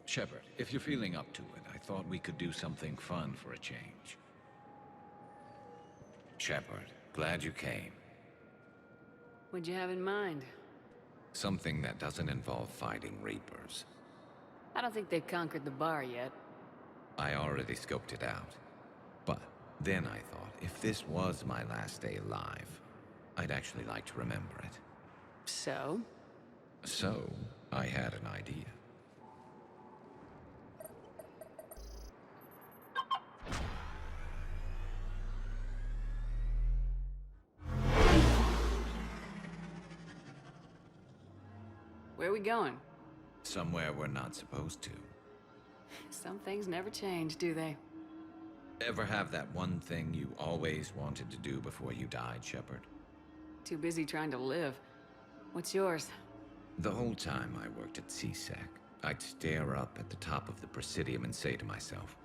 Shepard, if you're feeling up to it, I thought we could do something fun for a change. Shepard, glad you came. What'd you have in mind? Something that doesn't involve fighting Reapers. I don't think they've conquered the bar yet. I already scoped it out. But then I thought, if this was my last day alive, I'd actually like to remember it. So? So, I had an idea. Where are we going? Somewhere we're not supposed to. Some things never change, do they? Ever have that one thing you always wanted to do before you died, Shepard? Too busy trying to live. What's yours? The whole time I worked at CSEC, I'd stare up at the top of the Presidium and say to myself,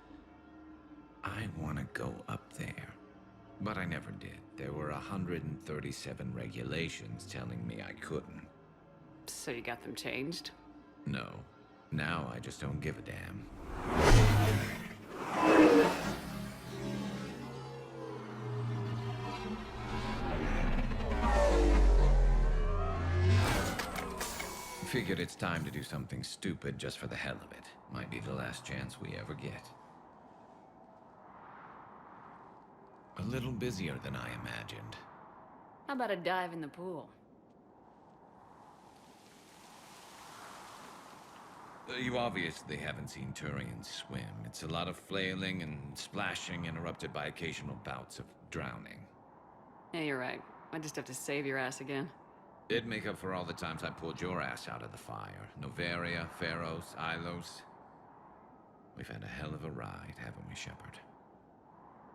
I want to go up there. But I never did. There were 137 regulations telling me I couldn't. So you got them changed? No. Now I just don't give a damn. Figured it's time to do something stupid just for the hell of it. Might be the last chance we ever get. A little busier than I imagined. How about a dive in the pool? You obviously haven't seen Turians swim. It's a lot of flailing and splashing interrupted by occasional bouts of drowning. Yeah, you're right. I just have to save your ass again. It'd make up for all the times I pulled your ass out of the fire. Noveria, Pharos, Ilos. We've had a hell of a ride, haven't we, Shepard?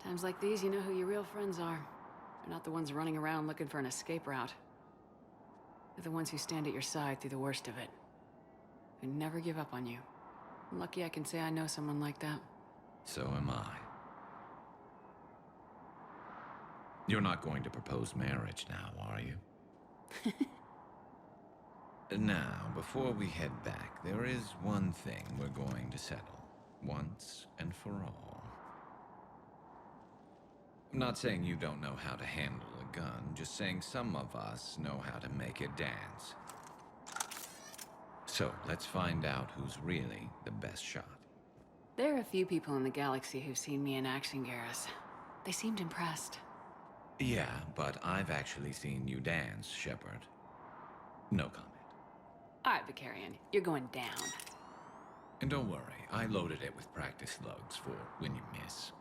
Times like these, you know who your real friends are. They're not the ones running around looking for an escape route. They're the ones who stand at your side through the worst of it. Who never give up on you. I'm lucky I can say I know someone like that. So am I. You're not going to propose marriage now, are you? Now, before we head back, there is one thing we're going to settle. Once and for all. I'm not saying you don't know how to handle a gun, just saying some of us know how to make it dance. So, let's find out who's really the best shot. There are a few people in the galaxy who've seen me in action, Garrus. They seemed impressed. Yeah, but I've actually seen you dance, Shepard. No comment. All right, Vicarian, you're going down. And don't worry, I loaded it with practice slugs for when you miss.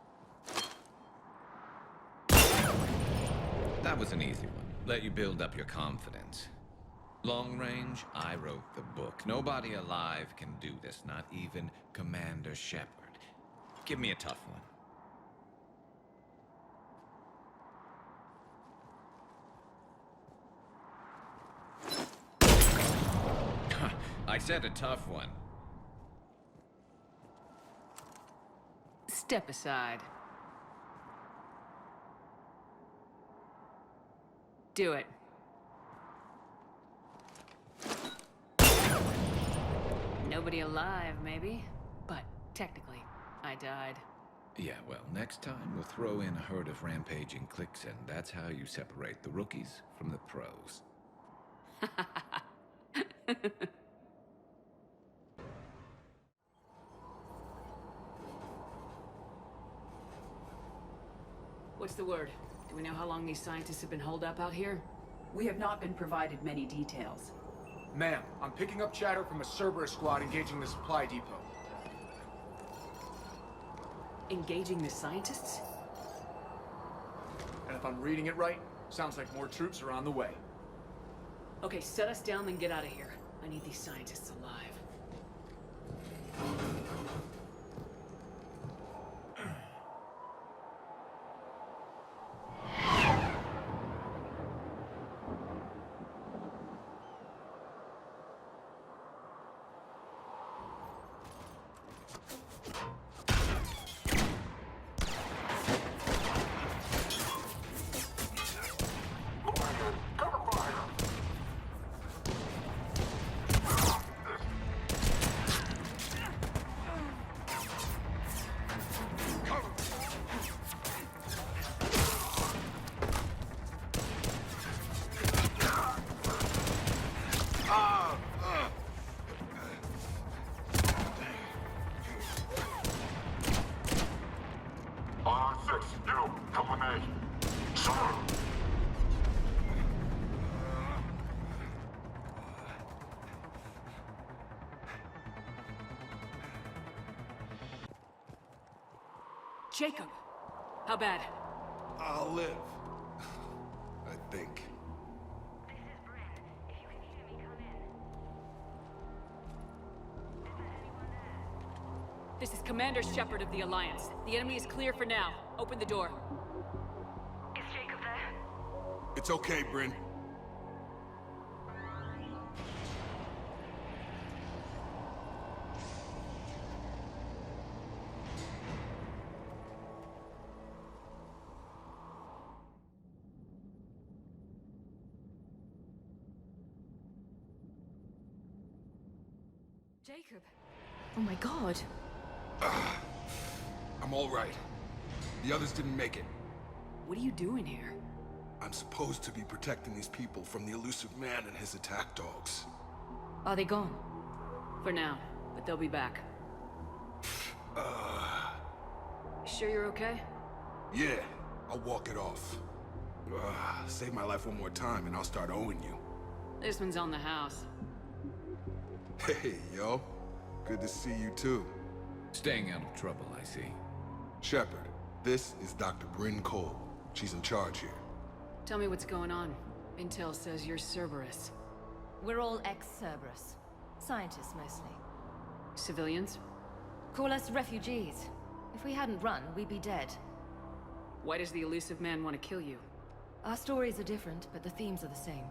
That was an easy one. Let you build up your confidence. Long range, I wrote the book. Nobody alive can do this, not even Commander Shepard. Give me a tough one. I said a tough one. Step aside. Do it. Nobody alive, maybe? But technically, I died. Yeah, well, next time we'll throw in a herd of rampaging cliques, and that's how you separate the rookies from the pros. What's the word? Do we know how long these scientists have been holed up out here? We have not been provided many details. Ma'am, I'm picking up chatter from a Cerberus squad engaging the supply depot. Engaging the scientists? And if I'm reading it right, sounds like more troops are on the way. Okay, set us down, then get out of here. I need these scientists alive. Jacob! How bad? I'll live. I think. This is Bryn. If you can hear me, come in. Is there anyone there? This is Commander Shepard of the Alliance. The enemy is clear for now. Open the door. Is Jacob there? It's okay, Bryn. Jacob. Oh my god. I'm all right. The others didn't make it. What are you doing here? I'm supposed to be protecting these people from the elusive man and his attack dogs. Are they gone? For now, but they'll be back. Sure you're okay? Yeah, I'll walk it off. Save my life one more time and I'll start owing you. This one's on the house. Hey, yo. Good to see you too. Staying out of trouble, I see. Shepard, this is Dr. Bryn Cole. She's in charge here. Tell me what's going on. Intel says you're Cerberus. We're all ex-Cerberus. Scientists, mostly. Civilians? Call us refugees. If we hadn't run, we'd be dead. Why does the elusive man want to kill you? Our stories are different, but the themes are the same.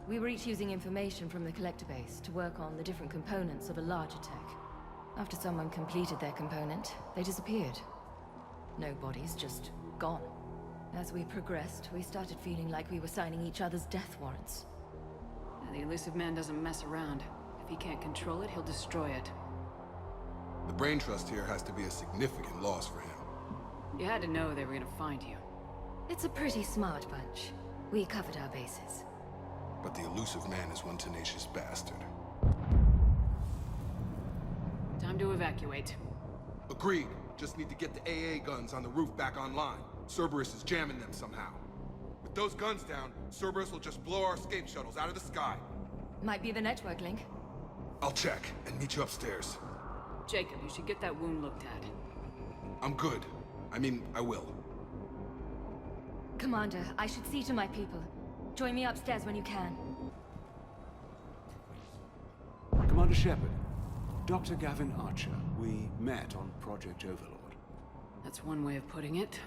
We were each using information from the collector base to work on the different components of a larger tech. After someone completed their component, they disappeared. No bodies, just gone. As we progressed, we started feeling like we were signing each other's death warrants. The elusive man doesn't mess around. If he can't control it, he'll destroy it. The brain trust here has to be a significant loss for him. You had to know they were gonna find you. It's a pretty smart bunch. We covered our bases. But the elusive man is one tenacious bastard. Time to evacuate. Agreed. Just need to get the AA guns on the roof back online. Cerberus is jamming them somehow. With those guns down, Cerberus will just blow our escape shuttles out of the sky. Might be the network link. I'll check and meet you upstairs. Jacob, you should get that wound looked at. I'm good. I mean, I will. Commander, I should see to my people. Join me upstairs when you can. Commander Shepard, Dr. Gavin Archer. We met on Project Overlord. That's one way of putting it.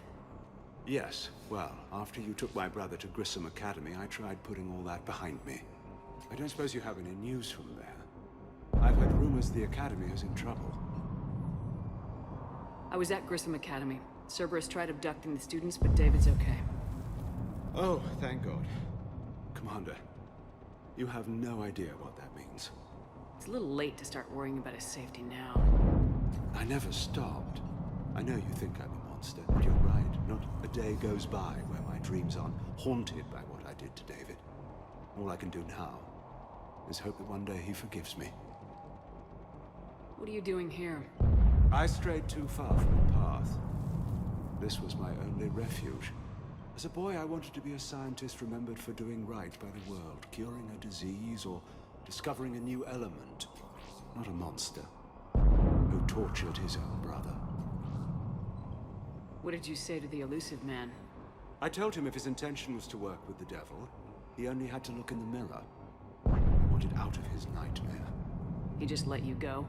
Yes, well, after you took my brother to Grissom Academy, I tried putting all that behind me. I don't suppose you have any news from there. I've heard rumors the Academy is in trouble. I was at Grissom Academy. Cerberus tried abducting the students, but David's okay. Oh, thank God. Commander, you have no idea what that means. It's a little late to start worrying about his safety now. I never stopped. I know you think I'm a monster, but you're right. Not a day goes by where my dreams aren't haunted by what I did to David. All I can do now is hope that one day he forgives me. What are you doing here? I strayed too far from the path. This was my only refuge. As a boy, I wanted to be a scientist remembered for doing right by the world, curing a disease or discovering a new element. Not a monster who tortured his own brother. What did you say to the elusive man? I told him if his intention was to work with the devil, he only had to look in the mirror. I wanted out of his nightmare. He just let you go?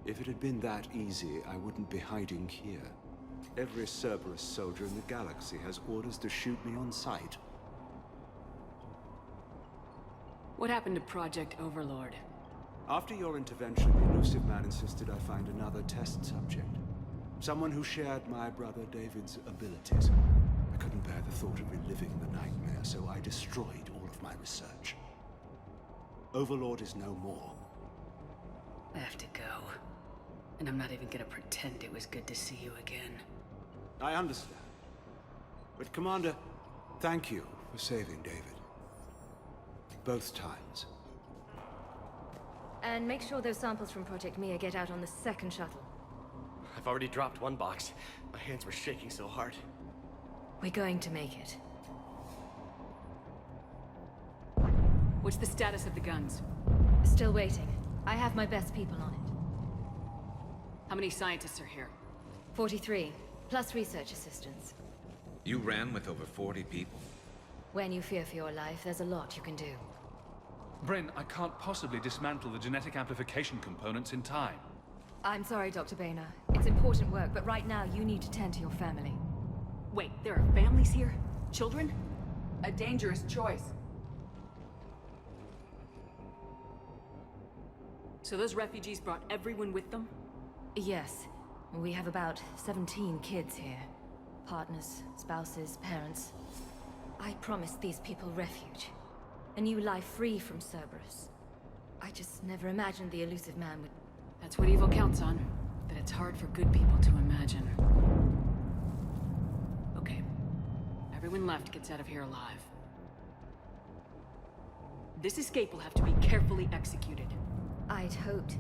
If it had been that easy, I wouldn't be hiding here. Every Cerberus soldier in the galaxy has orders to shoot me on sight. What happened to Project Overlord? After your intervention, the elusive man insisted I find another test subject. Someone who shared my brother David's abilities. I couldn't bear the thought of reliving the nightmare, so I destroyed all of my research. Overlord is no more. I have to go. And I'm not even gonna pretend it was good to see you again. I understand. But Commander, thank you for saving David. Both times. And make sure those samples from Project Mia get out on the second shuttle. I've already dropped one box. My hands were shaking so hard. We're going to make it. What's the status of the guns? Still waiting. I have my best people on it. How many scientists are here? 43. plus research assistants. You ran with over 40 people? When you fear for your life, there's a lot you can do. Bryn, I can't possibly dismantle the genetic amplification components in time. I'm sorry, Dr. Boehner. It's important work, but right now you need to tend to your family. Wait, there are families here? Children? A dangerous choice. So those refugees brought everyone with them? Yes. We have about 17 kids here. Partners, spouses, parents. I promised these people refuge. A new life free from Cerberus. I just never imagined the elusive man would... That's what evil counts on. But it's hard for good people to imagine. Okay. Everyone left gets out of here alive. This escape will have to be carefully executed. I'd hoped.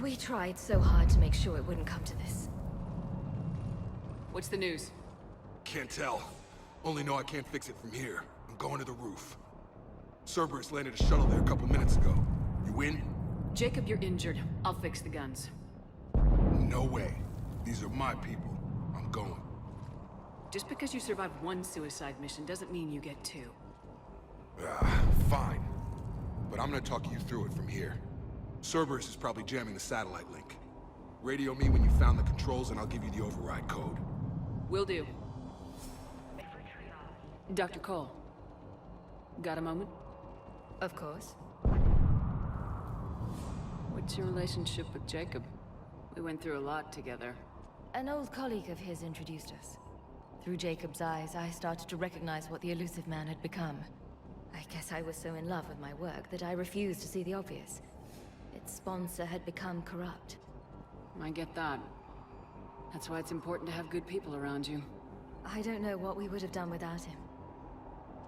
We tried so hard to make sure it wouldn't come to this. What's the news? Can't tell. Only know I can't fix it from here. I'm going to the roof. Cerberus landed a shuttle there a couple minutes ago. You in? Jacob, you're injured. I'll fix the guns. No way. These are my people. I'm going. Just because you survived one suicide mission doesn't mean you get two. Fine. But I'm gonna talk you through it from here. Cerberus is probably jamming the satellite link. Radio me when you found the controls and I'll give you the override code. Will do. Dr. Cole. Got a moment? Of course. What's your relationship with Jacob? We went through a lot together. An old colleague of his introduced us. Through Jacob's eyes, I started to recognize what the elusive man had become. I guess I was so in love with my work that I refused to see the obvious. Its sponsor had become corrupt. I get that. That's why it's important to have good people around you. I don't know what we would have done without him.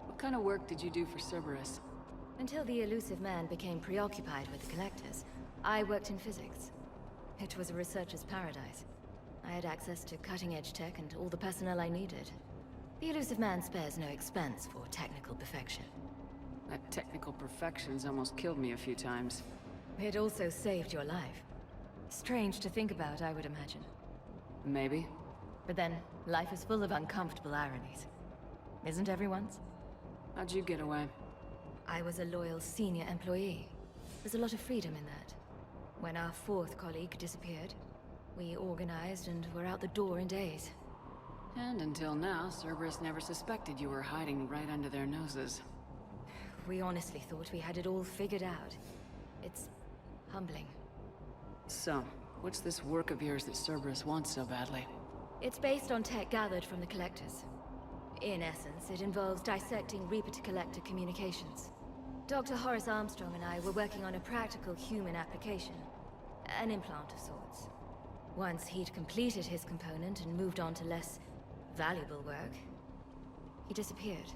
What kind of work did you do for Cerberus? Until the elusive man became preoccupied with the collectors, I worked in physics. It was a researcher's paradise. I had access to cutting-edge tech and all the personnel I needed. The elusive man spares no expense for technical perfection. That technical perfection's almost killed me a few times. It also saved your life. Strange to think about, I would imagine. Maybe. But then, life is full of uncomfortable ironies. Isn't everyone's? How'd you get away? I was a loyal senior employee. There's a lot of freedom in that. When our fourth colleague disappeared, we organized and were out the door in days. And until now, Cerberus never suspected you were hiding right under their noses. We honestly thought we had it all figured out. It's humbling. So, what's this work of yours that Cerberus wants so badly? It's based on tech gathered from the Collectors. In essence, it involves dissecting Reaper-to-Collector communications. Dr. Horace Armstrong and I were working on a practical human application. An implant of sorts. Once he'd completed his component and moved on to less valuable work, he disappeared.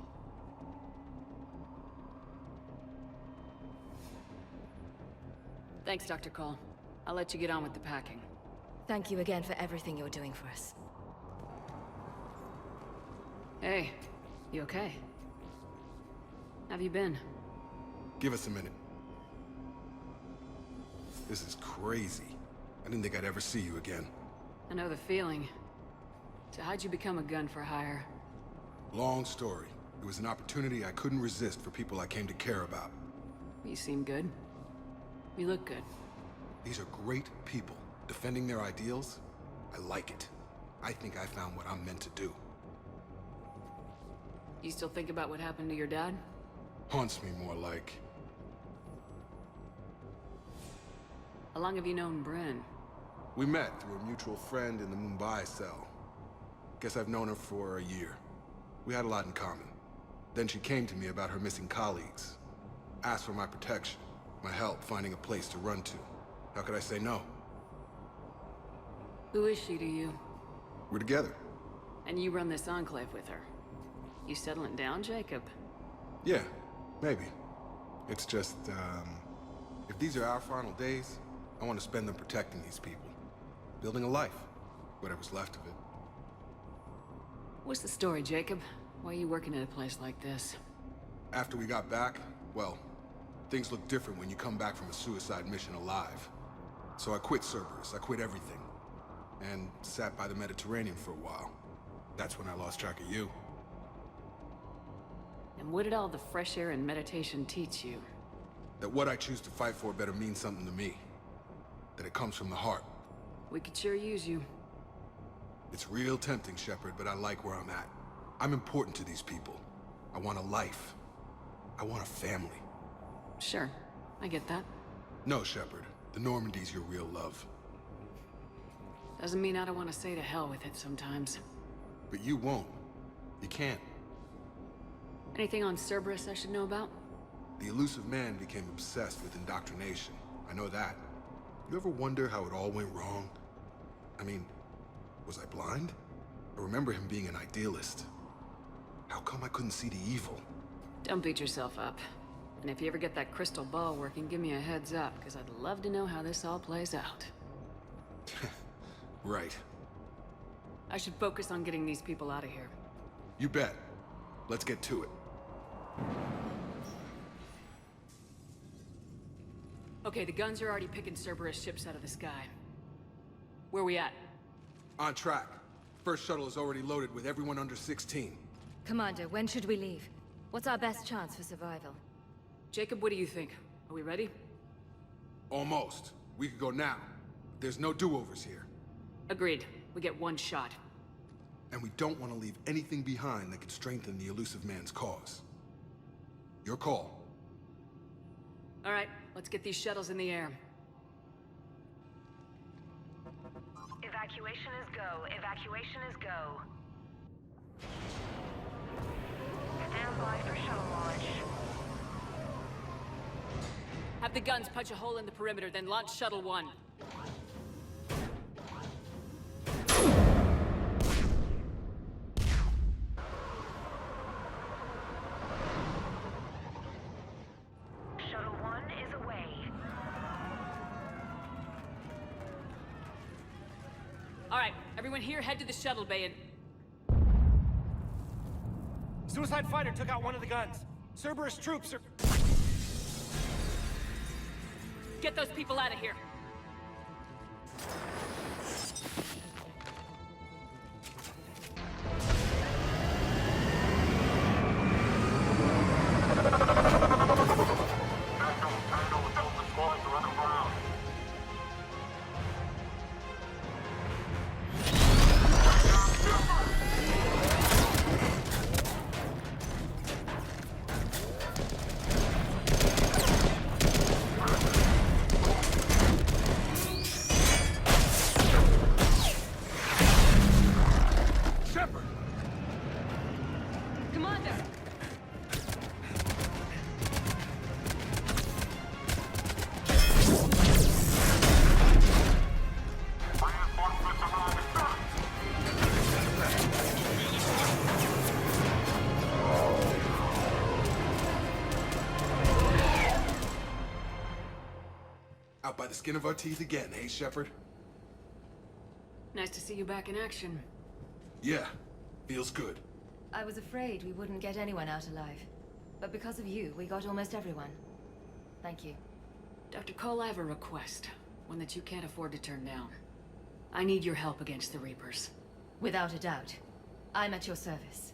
Thanks, Dr. Cole. I'll let you get on with the packing. Thank you again for everything you're doing for us. Hey, you okay? Have you been? Give us a minute. This is crazy. I didn't think I'd ever see you again. I know the feeling. So how'd you become a gun for hire? Long story. It was an opportunity I couldn't resist for people I came to care about. You seem good. You look good. These are great people. Defending their ideals, I like it. I think I found what I'm meant to do. You still think about what happened to your dad? Haunts me more like. How long have you known Bryn? We met through a mutual friend in the Mumbai cell. Guess I've known her for a year. We had a lot in common. Then she came to me about her missing colleagues. Asked for my protection, my help finding a place to run to. How could I say no? Who is she to you? We're together. And you run this enclave with her? You settling down, Jacob? Yeah, maybe. It's just, if these are our final days, I want to spend them protecting these people. Building a life. Whatever's left of it. What's the story, Jacob? Why are you working at a place like this? After we got back, well, things look different when you come back from a suicide mission alive. So I quit Cerberus. I quit everything. and sat by the Mediterranean for a while. That's when I lost track of you. And what did all the fresh air and meditation teach you? That what I choose to fight for better mean something to me. That it comes from the heart. We could sure use you. It's real tempting, Shepard, but I like where I'm at. I'm important to these people. I want a life. I want a family. Sure, I get that. No, Shepard. The Normandy's your real love. Doesn't mean I don't want to say to hell with it sometimes. But you won't. You can't. Anything on Cerberus I should know about? The elusive man became obsessed with indoctrination. I know that. You ever wonder how it all went wrong? I mean, was I blind? I remember him being an idealist. How come I couldn't see the evil? Don't beat yourself up. And if you ever get that crystal ball working, give me a heads up, because I'd love to know how this all plays out. Right. I should focus on getting these people out of here. You bet. Let's get to it. Okay, the guns are already picking Cerberus ships out of the sky. Where we at? On track. First shuttle is already loaded with everyone under 16. Commander, when should we leave? What's our best chance for survival? Jacob, what do you think? Are we ready? Almost. We could go now. There's no do-overs here. Agreed. We get one shot. And we don't want to leave anything behind that could strengthen the elusive man's cause. Your call. All right, let's get these shuttles in the air. Evacuation is go. Evacuation is go. Stand by for shuttle launch. Have the guns punch a hole in the perimeter, then launch Shuttle 1. Shuttle 1 is away. All right, everyone here, head to the shuttle bay and... Suicide fighter took out one of the guns. Cerberus troops are... Get those people out of here. Out by the skin of our teeth again, hey, Shepard? Nice to see you back in action. Yeah, feels good. I was afraid we wouldn't get anyone out alive. But because of you, we got almost everyone. Thank you. Dr. Cole, I have a request. One that you can't afford to turn down. I need your help against the Reapers. Without a doubt. I'm at your service.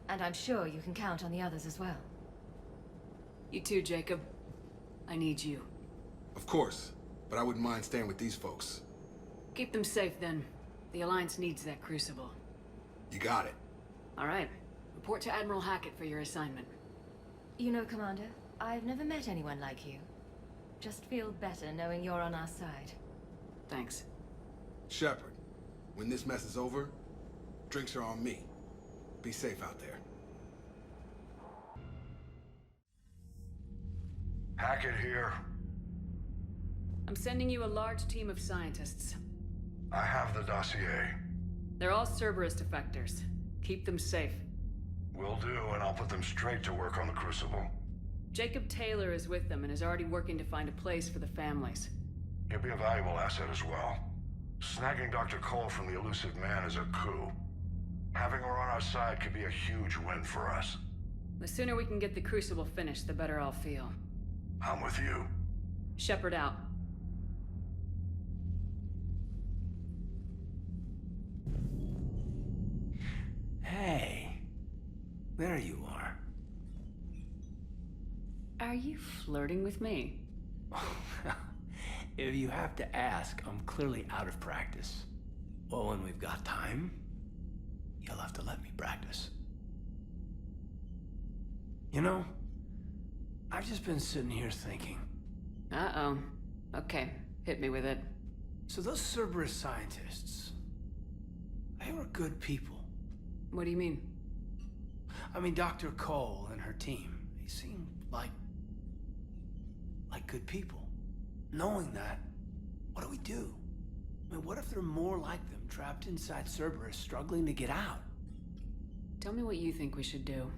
And I'm sure you can count on the others as well. You too, Jacob. I need you. Of course, but I wouldn't mind staying with these folks. Keep them safe, then. The Alliance needs that crucible. You got it. All right. Report to Admiral Hackett for your assignment. You know, Commander, I've never met anyone like you. Just feel better knowing you're on our side. Thanks. Shepard, when this mess is over, drinks are on me. Be safe out there. Hackett here. I'm sending you a large team of scientists. I have the dossier. They're all Cerberus defectors. Keep them safe. Will do, and I'll put them straight to work on the Crucible. Jacob Taylor is with them and is already working to find a place for the families. He'll be a valuable asset as well. Snagging Dr. Cole from the elusive man is a coup. Having her on our side could be a huge win for us. The sooner we can get the Crucible finished, the better I'll feel. I'm with you. Shepard out. There you are. Are you flirting with me? If you have to ask, I'm clearly out of practice. Well, when we've got time, you'll have to let me practice. You know, I've just been sitting here thinking. Uh-oh. Okay, hit me with it. So those Cerberus scientists, they were good people. What do you mean? I mean, Dr. Cole and her team, they seemed like good people. Knowing that, what do we do? I mean, what if there are more like them trapped inside Cerberus struggling to get out? Tell me what you think we should do.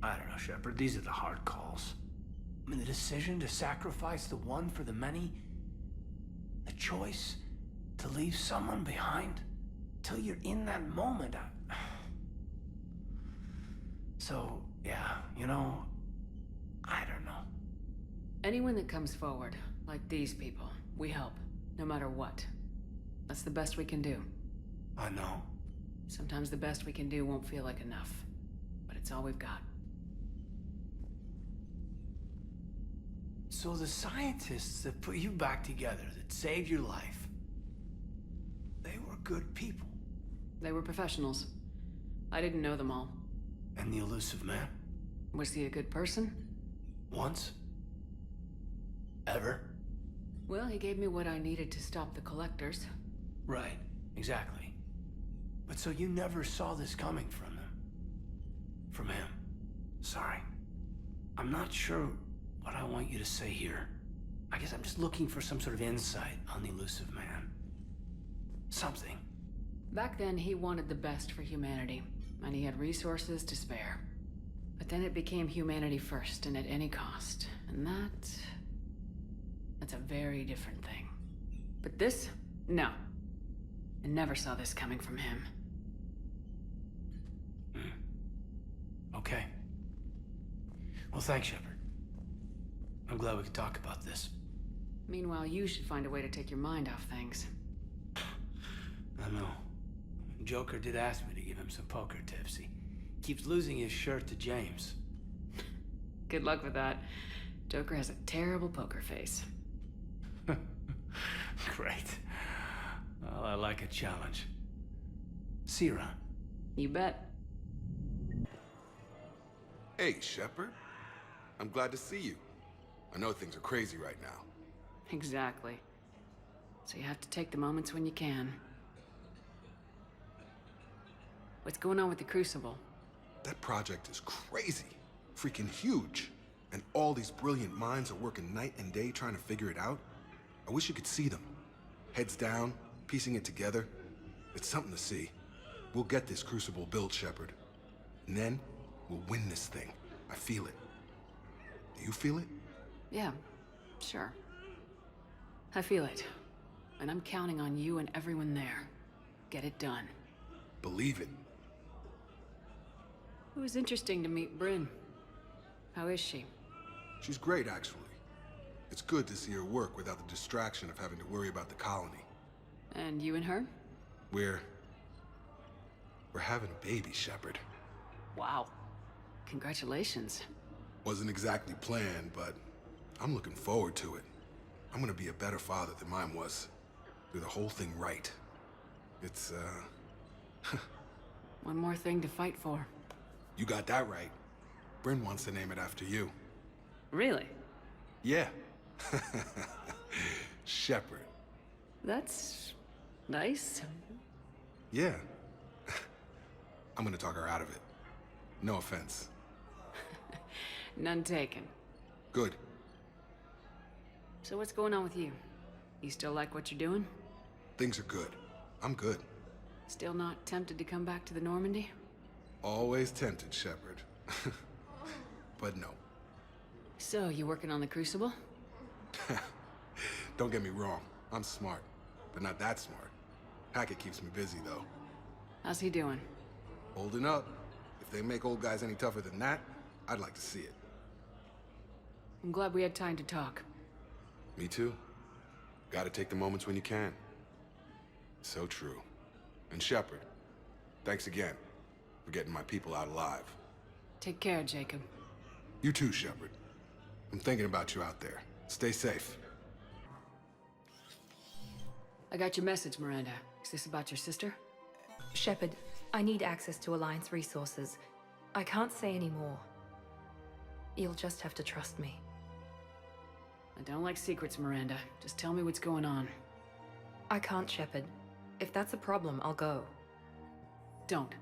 I don't know, Shepard. These are the hard calls. I mean, the decision to sacrifice the one for the many, the choice to leave someone behind till you're in that moment. So, yeah, you know, I don't know. Anyone that comes forward, like these people, we help, no matter what. That's the best we can do. I know. Sometimes the best we can do won't feel like enough, but it's all we've got. So the scientists that put you back together, that saved your life, they were good people. They were professionals. I didn't know them all. And the elusive man? Was he a good person? Once? Ever? Well, he gave me what I needed to stop the collectors. Right, exactly. But so you never saw this coming from them? From him? Sorry. I'm not sure what I want you to say here. I guess I'm just looking for some sort of insight on the elusive man. Something. Back then, he wanted the best for humanity, and he had resources to spare. But then it became humanity first, and at any cost. And that's a very different thing. But this? No. I never saw this coming from him. Okay. Well, thanks, Shepard. I'm glad we could talk about this. Meanwhile, you should find a way to take your mind off things. I know. Joker did ask me to give him some poker tips. He keeps losing his shirt to James. Good luck with that. Joker has a terrible poker face. Great. Well, I like a challenge. See you around. You bet. Hey, Shepard. I'm glad to see you. I know things are crazy right now. Exactly. So you have to take the moments when you can. What's going on with the Crucible? That project is crazy. Freaking huge. And all these brilliant minds are working night and day trying to figure it out. I wish you could see them. Heads down, piecing it together. It's something to see. We'll get this Crucible built, Shepard. And then, we'll win this thing. I feel it. Do you feel it? Yeah, sure. I feel it. And I'm counting on you and everyone there. Get it done. Believe it. It was interesting to meet Bryn. How is she? She's great, actually. It's good to see her work without the distraction of having to worry about the colony. And you and her? We're having a baby, Shepard. Wow. Congratulations. Wasn't exactly planned, but I'm looking forward to it. I'm gonna be a better father than mine was. Do the whole thing right. It's, One more thing to fight for. You got that right. Bryn wants to name it after you. Really? Yeah. Shepard. That's nice. Yeah. I'm gonna talk her out of it. No offense. None taken. Good. So what's going on with you? You still like what you're doing? Things are good. I'm good. Still not tempted to come back to the Normandy? Always tempted, Shepard. But no. So, you working on the Crucible? Don't get me wrong. I'm smart. But not that smart. Hackett keeps me busy, though. How's he doing? Holding up. If they make old guys any tougher than that, I'd like to see it. I'm glad we had time to talk. Me too. Gotta take the moments when you can. So true. And Shepard, thanks again for getting my people out alive. Take care, Jacob. You too, Shepard. I'm thinking about you out there. Stay safe. I got your message, Miranda. Is this about your sister? Shepard, I need access to Alliance resources. I can't say any more. You'll just have to trust me. I don't like secrets, Miranda. Just tell me what's going on. I can't, Shepard. If that's a problem, I'll go. Don't.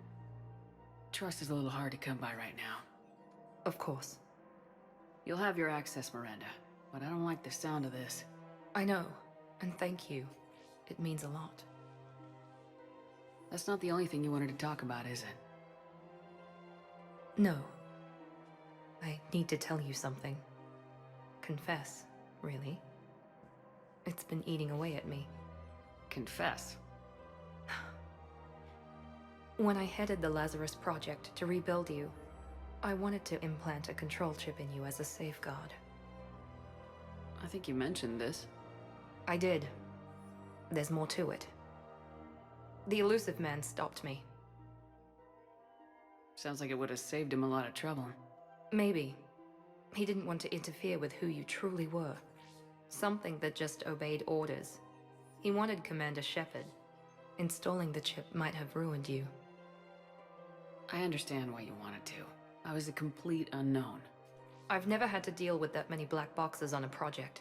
Trust is a little hard to come by right now. Of course. You'll have your access, Miranda, but I don't like the sound of this. I know, and thank you. It means a lot. That's not the only thing you wanted to talk about, is it? No. I need to tell you something. Confess, really. It's been eating away at me. Confess? When I headed the Lazarus Project to rebuild you, I wanted to implant a control chip in you as a safeguard. I think you mentioned this. I did. There's more to it. The elusive man stopped me. Sounds like it would have saved him a lot of trouble. Maybe. He didn't want to interfere with who you truly were. Something that just obeyed orders. He wanted Commander Shepard. Installing the chip might have ruined you. I understand why you wanted to. I was a complete unknown. I've never had to deal with that many black boxes on a project.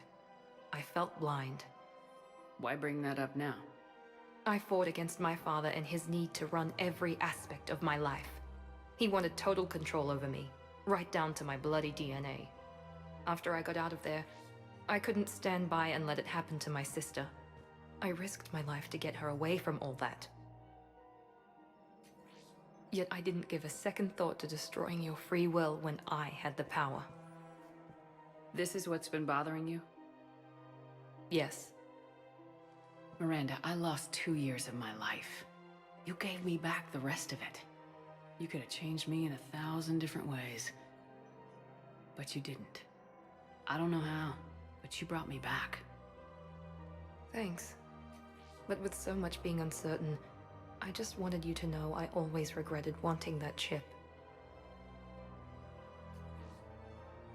I felt blind. Why bring that up now? I fought against my father and his need to run every aspect of my life. He wanted total control over me, right down to my bloody DNA. After I got out of there, I couldn't stand by and let it happen to my sister. I risked my life to get her away from all that. Yet I didn't give a second thought to destroying your free will when I had the power. This is what's been bothering you? Yes. Miranda, I lost 2 years of my life. You gave me back the rest of it. You could have changed me in 1,000 different ways. But you didn't. I don't know how, but you brought me back. Thanks. But with so much being uncertain, I just wanted you to know I always regretted wanting that chip.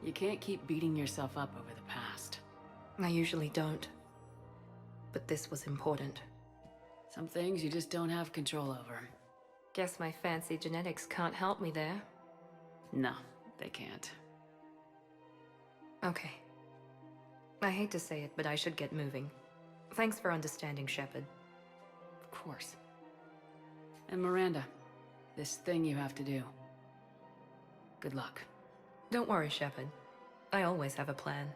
You can't keep beating yourself up over the past. I usually don't. But this was important. Some things you just don't have control over. Guess my fancy genetics can't help me there. No, they can't. Okay. I hate to say it, but I should get moving. Thanks for understanding, Shepard. Of course. And Miranda, this thing you have to do. Good luck. Don't worry, Shepard. I always have a plan.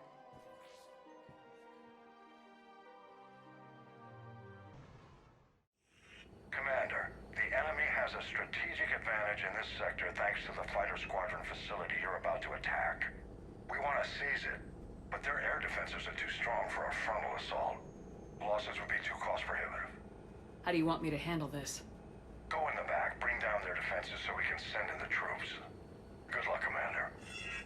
Commander, the enemy has a strategic advantage in this sector thanks to the fighter squadron facility you're about to attack. We want to seize it, but their air defenses are too strong for a frontal assault. Losses would be too cost prohibitive. How do you want me to handle this? Go in the back, bring down their defenses so we can send in the troops. Good luck, Commander.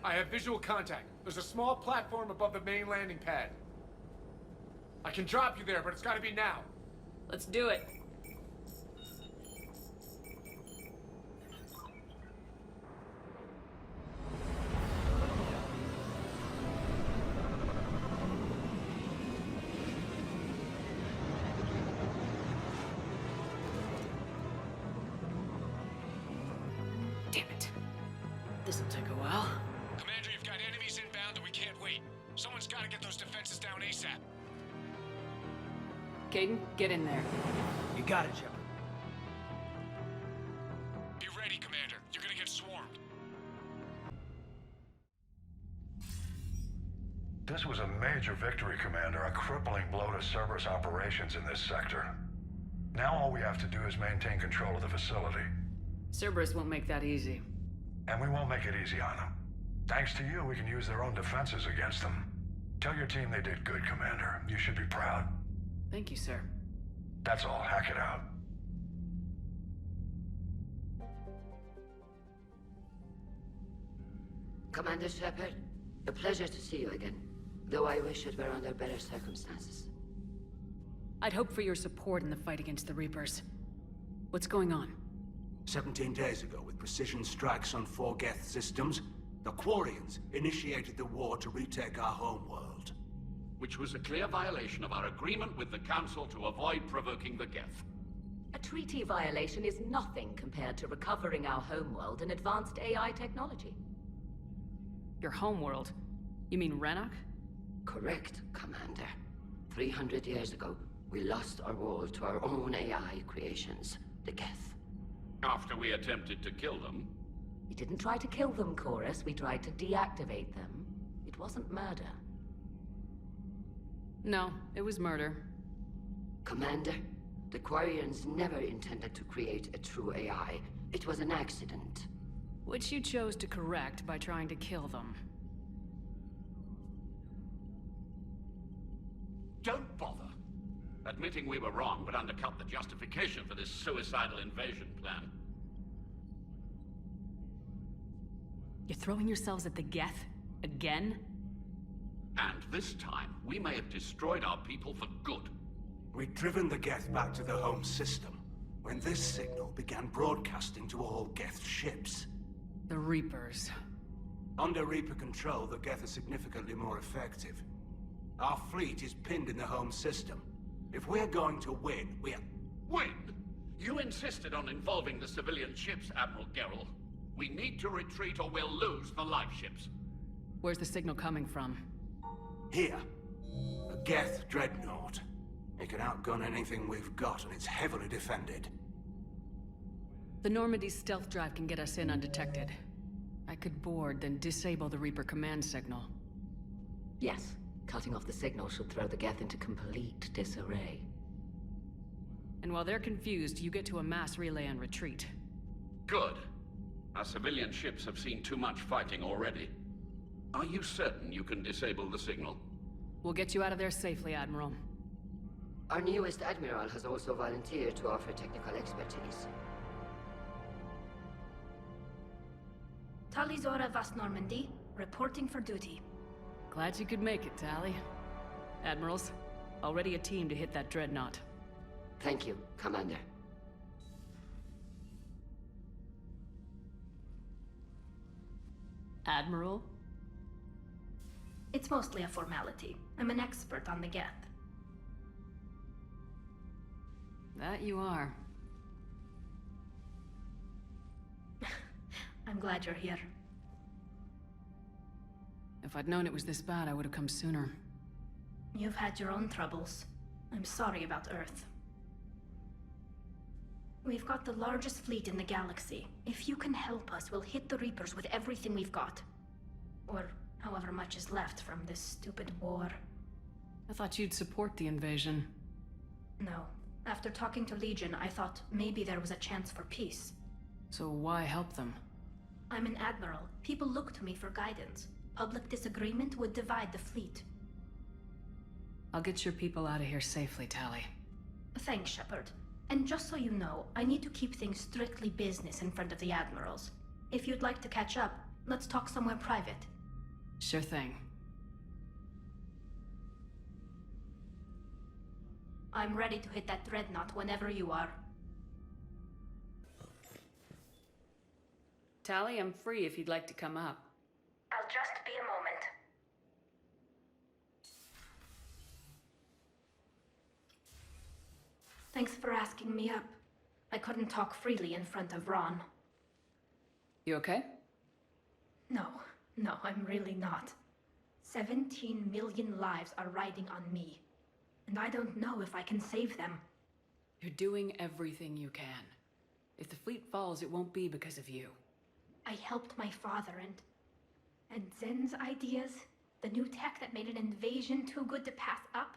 I have visual contact. There's a small platform above the main landing pad. I can drop you there, but it's gotta be now. Let's do it. Damn it. This'll take a while. Commander, you've got enemies inbound and we can't wait. Someone's gotta get those defenses down ASAP. Caden, get in there. You got it, Shepard. Be ready, Commander. You're gonna get swarmed. This was a major victory, Commander. A crippling blow to Cerberus operations in this sector. Now all we have to do is maintain control of the facility. Cerberus won't make that easy. And we won't make it easy on them. Thanks to you, we can use their own defenses against them. Tell your team they did good, Commander. You should be proud. Thank you, sir. That's all. Hack it out. Commander Shepard, a pleasure to see you again. Though I wish it were under better circumstances. I'd hoped for your support in the fight against the Reapers. What's going on? 17 days ago, with precision strikes on 4 Geth systems, the Quarians initiated the war to retake our homeworld. Which was a clear violation of our agreement with the Council to avoid provoking the Geth. A treaty violation is nothing compared to recovering our homeworld and advanced AI technology. Your homeworld? You mean Renok? Correct, Commander. 300 years ago, we lost our world to our own AI creations, the Geth. After we attempted to kill them. We didn't try to kill them, Chorus. We tried to deactivate them. It wasn't murder. No, it was murder. Commander, the Quarians never intended to create a true AI. It was an accident. Which you chose to correct by trying to kill them. Don't bother. Admitting we were wrong would undercut the justification for this suicidal invasion plan. You're throwing yourselves at the Geth? Again? And this time, we may have destroyed our people for good. We'd driven the Geth back to the home system, when this signal began broadcasting to all Geth ships. The Reapers. Under Reaper control, the Geth are significantly more effective. Our fleet is pinned in the home system. If we're going to win, Win? You insisted on involving the civilian ships, Admiral Gerrel. We need to retreat or we'll lose the live ships. Where's the signal coming from? Here. A Geth dreadnought. It can outgun anything we've got, and it's heavily defended. The Normandy's stealth drive can get us in undetected. I could board, then disable the Reaper command signal. Yes. Cutting off the signal should throw the Geth into complete disarray. And while they're confused, you get to a mass relay and retreat. Good. Our civilian ships have seen too much fighting already. Are you certain you can disable the signal? We'll get you out of there safely, Admiral. Our newest Admiral has also volunteered to offer technical expertise. Talizora Vast Normandy, reporting for duty. Glad you could make it, Tally. Admirals, already a team to hit that dreadnought. Thank you, Commander. Admiral? It's mostly a formality. I'm an expert on the Geth. That you are. I'm glad you're here. If I'd known it was this bad, I would have come sooner. You've had your own troubles. I'm sorry about Earth. We've got the largest fleet in the galaxy. If you can help us, we'll hit the Reapers with everything we've got. Or however much is left from this stupid war. I thought you'd support the invasion. No. After talking to Legion, I thought maybe there was a chance for peace. So why help them? I'm an admiral. People look to me for guidance. Public disagreement would divide the fleet. I'll get your people out of here safely, Tally. Thanks, Shepard. And just so you know, I need to keep things strictly business in front of the admirals. If you'd like to catch up, let's talk somewhere private. Sure thing. I'm ready to hit that dreadnought whenever you are. Tally, I'm free if you'd like to come up. I'll just be a moment. Thanks for asking me up. I couldn't talk freely in front of Ron. You okay? No, I'm really not. 17 million lives are riding on me. And I don't know if I can save them. You're doing everything you can. If the fleet falls, it won't be because of you. I helped my father and Zen's ideas, the new tech that made an invasion too good to pass up,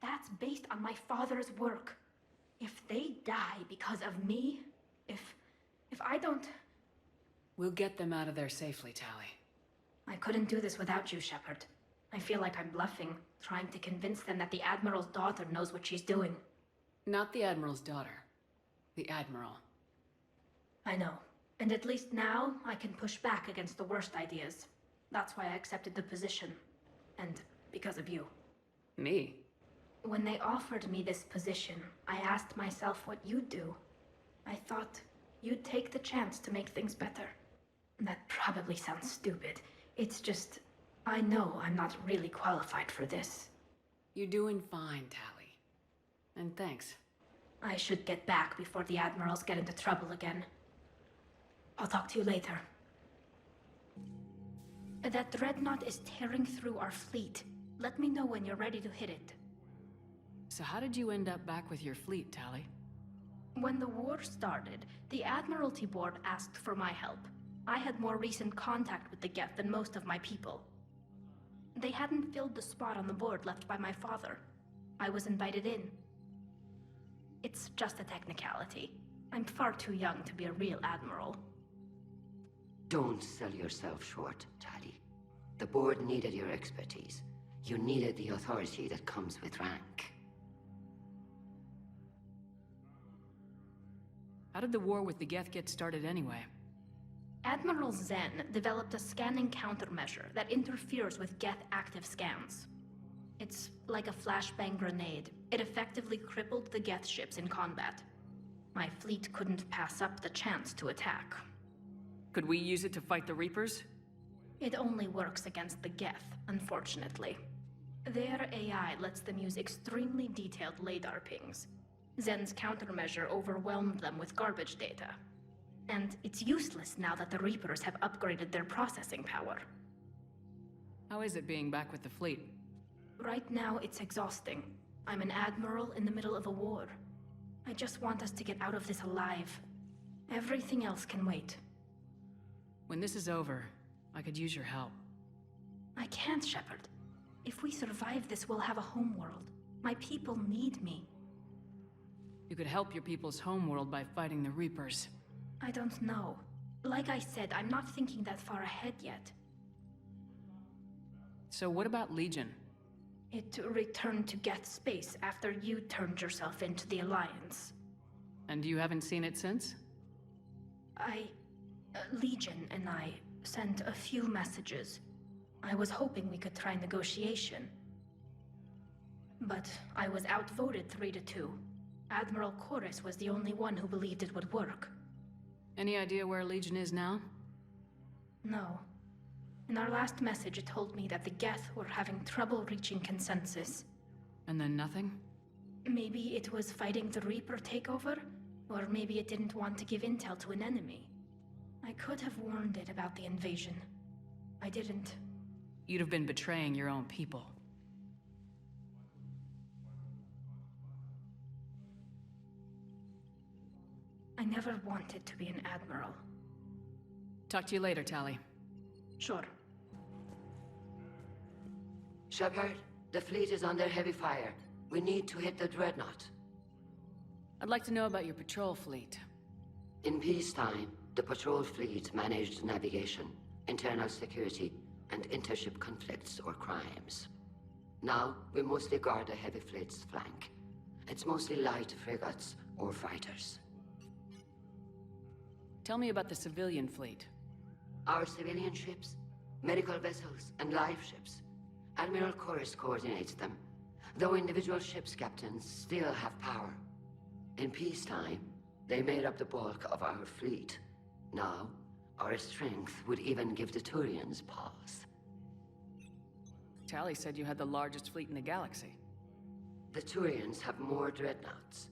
that's based on my father's work. If they die because of me, if I don't... We'll get them out of there safely, Tally. I couldn't do this without you, Shepard. I feel like I'm bluffing, trying to convince them that the Admiral's daughter knows what she's doing. Not the Admiral's daughter. The Admiral. I know. And at least now, I can push back against the worst ideas. That's why I accepted the position. And because of you. Me? When they offered me this position, I asked myself what you'd do. I thought, you'd take the chance to make things better. That probably sounds stupid. It's just, I know I'm not really qualified for this. You're doing fine, Tally. And thanks. I should get back before the Admirals get into trouble again. I'll talk to you later. That dreadnought is tearing through our fleet. Let me know when you're ready to hit it. So how did you end up back with your fleet, Tally? When the war started, the Admiralty Board asked for my help. I had more recent contact with the Geth than most of my people. They hadn't filled the spot on the board left by my father. I was invited in. It's just a technicality. I'm far too young to be a real admiral. Don't sell yourself short, Tally. The board needed your expertise. You needed the authority that comes with rank. How did the war with the Geth get started anyway? Admiral Zen developed a scanning countermeasure that interferes with Geth active scans. It's like a flashbang grenade. It effectively crippled the Geth ships in combat. My fleet couldn't pass up the chance to attack. Could we use it to fight the Reapers? It only works against the Geth, unfortunately. Their AI lets them use extremely detailed LADAR pings. Zen's countermeasure overwhelmed them with garbage data. And it's useless now that the Reapers have upgraded their processing power. How is it being back with the fleet? Right now, it's exhausting. I'm an admiral in the middle of a war. I just want us to get out of this alive. Everything else can wait. When this is over, I could use your help. I can't, Shepard. If we survive this, we'll have a homeworld. My people need me. You could help your people's homeworld by fighting the Reapers. I don't know. Like I said, I'm not thinking that far ahead yet. So what about Legion? It returned to Geth space after you turned yourself into the Alliance. And you haven't seen it since? Legion and I sent a few messages. I was hoping we could try negotiation. But I was outvoted 3-2. Admiral Chorus was the only one who believed it would work. Any idea where Legion is now? No. In our last message, it told me that the Geth were having trouble reaching consensus. And then nothing? Maybe it was fighting the Reaper takeover, or maybe it didn't want to give intel to an enemy. I could have warned it about the invasion. I didn't. You'd have been betraying your own people. I never wanted to be an admiral. Talk to you later, Tally. Sure. Shepard, the fleet is under heavy fire. We need to hit the dreadnought. I'd like to know about your patrol fleet. In peacetime, the patrol fleet managed navigation, internal security, and intership conflicts or crimes. Now, we mostly guard the heavy fleet's flank. It's mostly light frigates or fighters. Tell me about the civilian fleet. Our civilian ships, medical vessels, and live ships. Admiral Chorus coordinates them, though individual ships' captains still have power. In peacetime, they made up the bulk of our fleet. Now, our strength would even give the Turians pause. Tally said you had the largest fleet in the galaxy. The Turians have more dreadnoughts.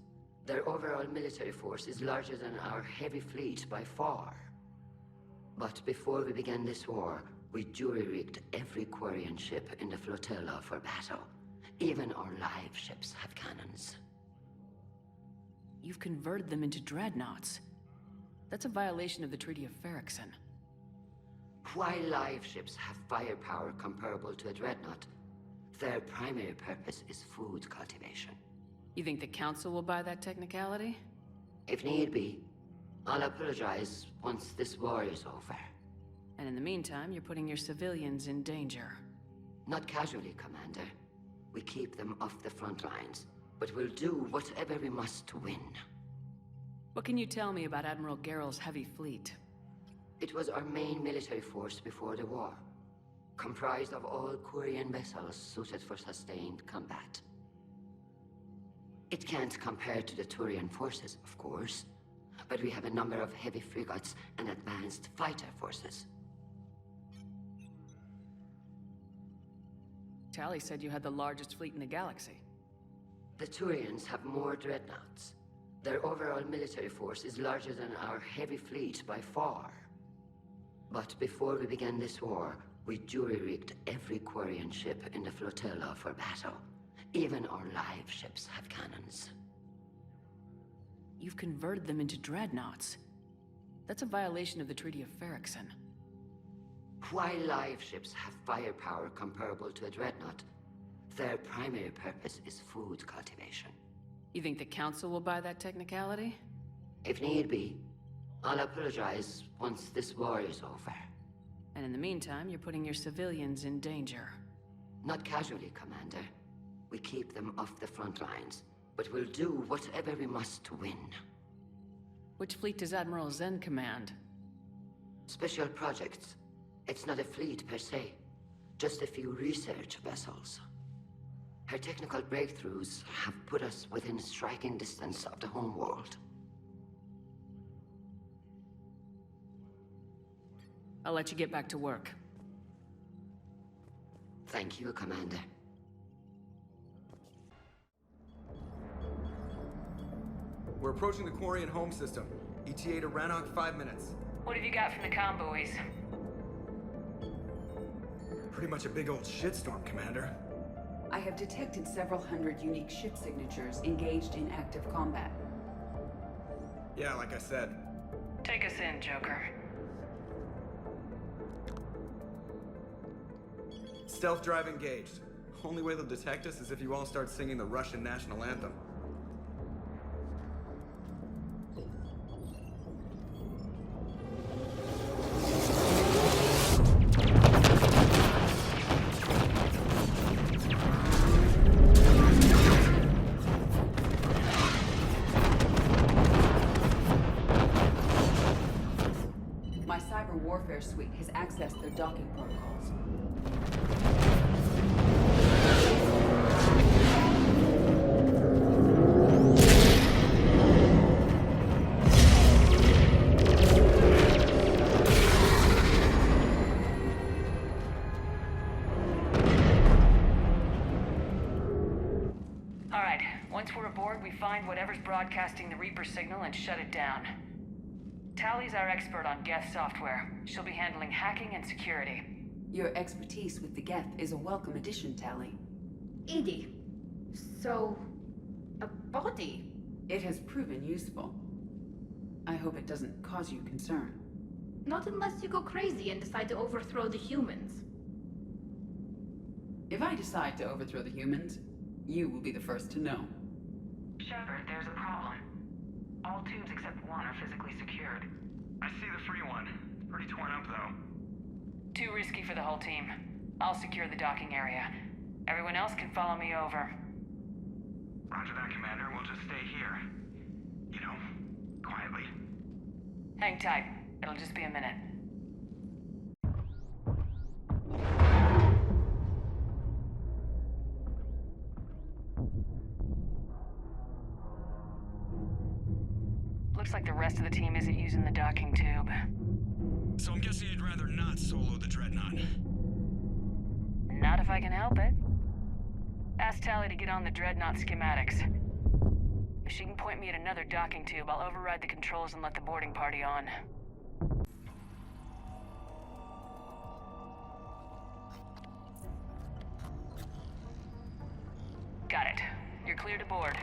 Their overall military force is larger than our heavy fleet by far. But before we began this war, we jury-rigged every Quarian ship in the flotilla for battle. Even our live ships have cannons. You've converted them into dreadnoughts. That's a violation of the Treaty of Ferrixon. While live ships have firepower comparable to a dreadnought, their primary purpose is food cultivation. You think the Council will buy that technicality? If need be, I'll apologize once this war is over. And in the meantime, you're putting your civilians in danger. Not casually, Commander. We keep them off the front lines, but we'll do whatever we must to win. What can you tell me about Admiral Geral's heavy fleet? It was our main military force before the war, comprised of all Quarian vessels suited for sustained combat. It can't compare to the Turian forces, of course, but we have a number of heavy frigates and advanced fighter forces. Tally said you had the largest fleet in the galaxy. The Turians have more dreadnoughts. Their overall military force is larger than our heavy fleet by far. But before we began this war, we jury-rigged every Quarian ship in the flotilla for battle. Even our live ships have cannons. You've converted them into dreadnoughts. That's a violation of the Treaty of Ferrixon. While live ships have firepower comparable to a dreadnought, their primary purpose is food cultivation. You think the Council will buy that technicality? If need be, I'll apologize once this war is over. And in the meantime, you're putting your civilians in danger. Not casually, Commander. We keep them off the front lines, but we'll do whatever we must to win. Which fleet does Admiral Zen command? Special projects. It's not a fleet per se, just a few research vessels. Her technical breakthroughs have put us within striking distance of the homeworld. I'll let you get back to work. Thank you, Commander. We're approaching the Quarian home system. ETA to Rannoch, 5 minutes. What have you got from the comm buoys? Pretty much a big old shitstorm, Commander. I have detected several hundred unique ship signatures engaged in active combat. Yeah, like I said. Take us in, Joker. Stealth drive engaged. Only way they'll detect us is if you all start singing the Russian national anthem. My cyber warfare suite has accessed their docking protocols. All right, once we're aboard, we find whatever's broadcasting the Reaper signal and shut it down. Tally's our expert on Geth software. She'll be handling hacking and security. Your expertise with the Geth is a welcome addition, Tally. Edie, so... a body? It has proven useful. I hope it doesn't cause you concern. Not unless you go crazy and decide to overthrow the humans. If I decide to overthrow the humans, you will be the first to know. Shepard, there's a problem. All tubes except one are physically secured. I see the free one. It's pretty torn up, though. Too risky for the whole team. I'll secure the docking area. Everyone else can follow me over. Roger that, Commander. We'll just stay here. You know, quietly. Hang tight. It'll just be a minute. Looks like the rest of the team isn't using the docking tube. So I'm guessing you'd rather not solo the Dreadnought. Not if I can help it. Ask Tally to get on the Dreadnought schematics. If she can point me at another docking tube, I'll override the controls and let the boarding party on. Got it. You're clear to board.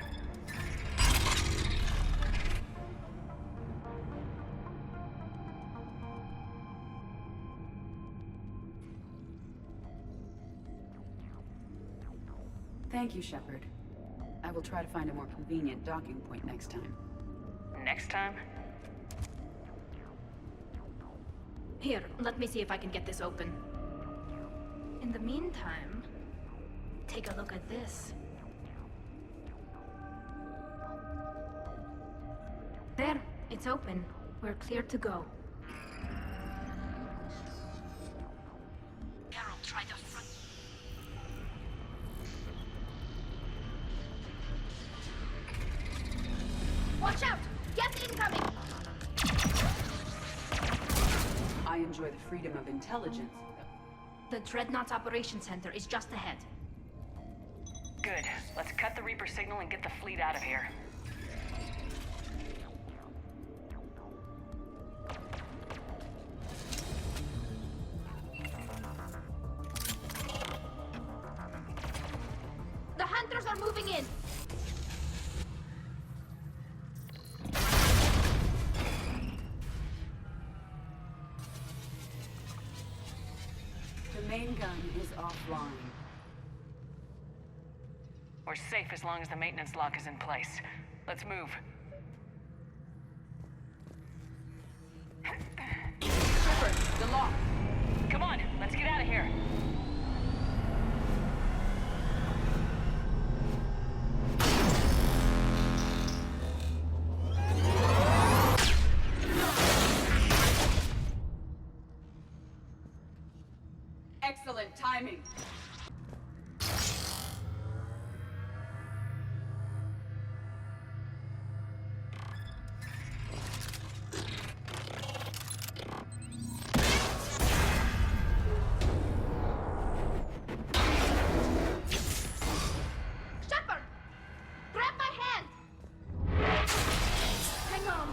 Thank you, Shepard. I will try to find a more convenient docking point next time. Next time? Here, let me see if I can get this open. In the meantime, take a look at this. There, it's open. We're clear to go. Carol, try the front. Watch out! Get incoming! I enjoy the freedom of intelligence. The Dreadnought's Operations Center is just ahead. Good. Let's cut the Reaper signal and get the fleet out of here. The hunters are moving in! The main gun is offline. We're safe as long as the maintenance lock is in place. Let's move. Shepard, the lock! Come on, let's get out of here. Excellent timing. Shepard! Grab my hand! Hang on.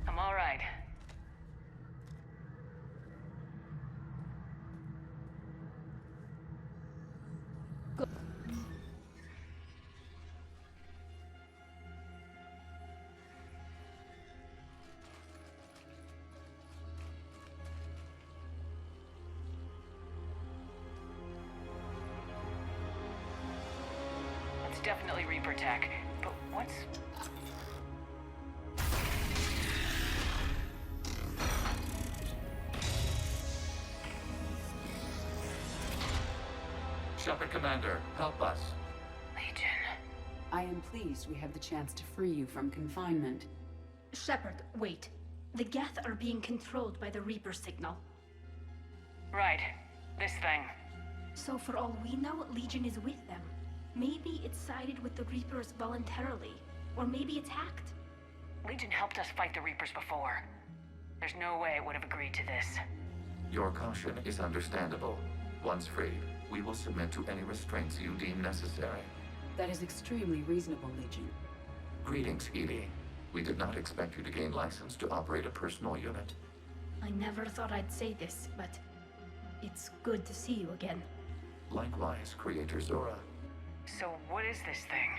I'm all right. It's definitely Reaper tech, but what's... Shepard Commander, help us. Legion. I am pleased we have the chance to free you from confinement. Shepard, wait. The Geth are being controlled by the Reaper signal. Right. This thing. So for all we know, Legion is with them. Maybe it sided with the Reapers voluntarily. Or maybe it's hacked. Legion helped us fight the Reapers before. There's no way it would have agreed to this. Your caution is understandable. Once freed, we will submit to any restraints you deem necessary. That is extremely reasonable, Legion. Greetings, Edie. We did not expect you to gain license to operate a personal unit. I never thought I'd say this, but it's good to see you again. Likewise, Creator Zora. So what is this thing?